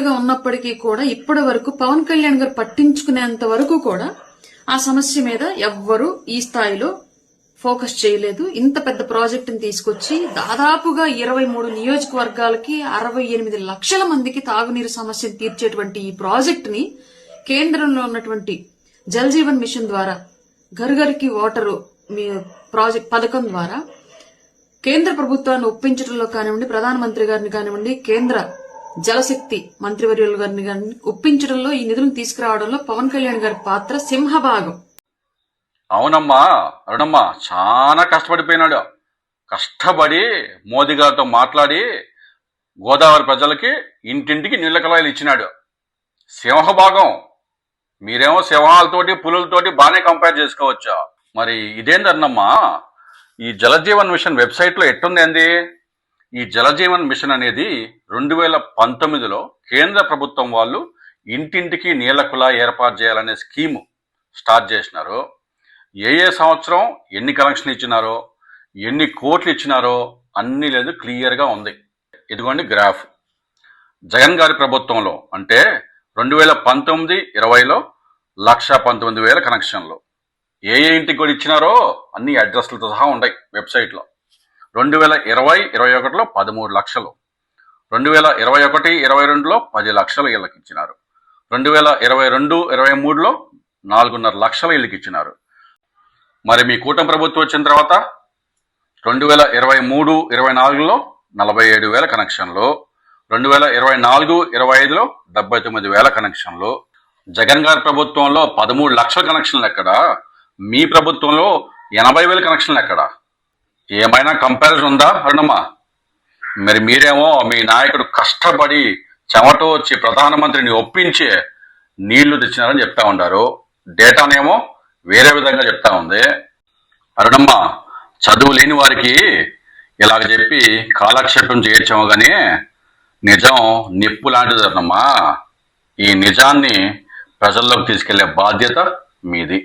మంత్రిగా ఉన్నప్పటికీ కూడా ఇప్పటి వరకు పవన్ కళ్యాణ్ గారు పట్టించుకునేంత వరకు కూడా ఆ సమస్య మీద ఎవ్వరూ ఈ స్థాయిలో ఫోకస్ చేయలేదు. ఇంత పెద్ద ప్రాజెక్టుని తీసుకొచ్చి దాదాపుగా 23 నియోజకవర్గాలకి 68 లక్షల మందికి తాగునీరు సమస్యను తీర్చేటువంటి ఈ ప్రాజెక్టుని కేంద్రంలో ఉన్నటువంటి జల్ జీవన్ మిషన్ ద్వారా ఘర్ఘర్కి వాటరు ప్రాజెక్ట్ పథకం ద్వారా కేంద్ర ప్రభుత్వాన్ని ఒప్పించడంలో కానివ్వండి, ప్రధానమంత్రి గారిని కానివ్వండి, కేంద్ర జలశక్తి మంత్రివర్యులు గారిని కానీ ఒప్పించడంలో ఈ నిధులను తీసుకురావడంలో పవన్ కళ్యాణ్ గారి పాత్ర సింహభాగం. అవునమ్మా, అరుణమ్మా చాలా కష్టపడిపోయినాడు. కష్టపడి మోదీ గారితో మాట్లాడి గోదావరి ప్రజలకి ఇంటింటికి నీళ్ల కళాయిలు ఇచ్చినాడు. సింహభాగం. మీరేమో సింహాలతోటి పులులతోటి బాగానే కంపేర్ చేసుకోవచ్చా? మరి ఇదేంది అరుణమ్మా, ఈ జలజీవన్ మిషన్ వెబ్సైట్లో ఎట్టుంది? ఈ జలజీవన్ మిషన్ అనేది 2019లో కేంద్ర ప్రభుత్వం వాళ్ళు ఇంటింటికి నీళ్ల కుళాయి ఏర్పాటు చేయాలనే స్కీము స్టార్ట్ చేసినారు. ఏ సంవత్సరం ఎన్ని కనెక్షన్లు ఇచ్చినారో, ఎన్ని కోట్లు ఇచ్చినారో అన్నీ లేదు, క్లియర్గా ఉంది. ఇదిగోండి గ్రాఫ్. జగన్ గారి ప్రభుత్వంలో అంటే 2019-20లో 1,19,000 కనెక్షన్లు. ఏ ఇంటికి కూడా ఇచ్చినారో అన్ని అడ్రస్లతో సహా ఉన్నాయి వెబ్సైట్లో. 2020-21లో 13 లక్షలు, 2021-22లో 10 లక్షల ఇళ్ళకి ఇచ్చినారు, 2022-23లో 4.5 లక్షల ఇళ్ళకి ఇచ్చినారు. మరి మీ కూటమి ప్రభుత్వం వచ్చిన తర్వాత 2023-24లో 47,000 కనెక్షన్లు, 2024-25లో 79,000 కనెక్షన్లు. జగన్ గారి ప్రభుత్వంలో 13 లక్షల కనెక్షన్లు ఎక్కడ? మీ ప్రభుత్వంలో 80,000 కనెక్షన్లు ఎక్కడ? ఏమైనా కంపారిజన్ ఉందా అరుణమ్మా? మరి మీరేమో మీ నాయకుడు కష్టపడి చెమట వచ్చి ప్రధానమంత్రిని ఒప్పించి నీళ్లు తెచ్చినారని చెప్తా ఉంటారు. డేటానేమో వేరే విధంగా చెప్తా ఉంది. అరుణమ్మా, చదువు లేని వారికి ఇలాగ చెప్పి కాలక్షేపం చేయొచ్చాము కానీ నిజం నిప్పు లాంటిది అరుణమ్మా. ఈ నిజాన్ని ప్రజల్లోకి తీసుకెళ్లే బాధ్యత మీది.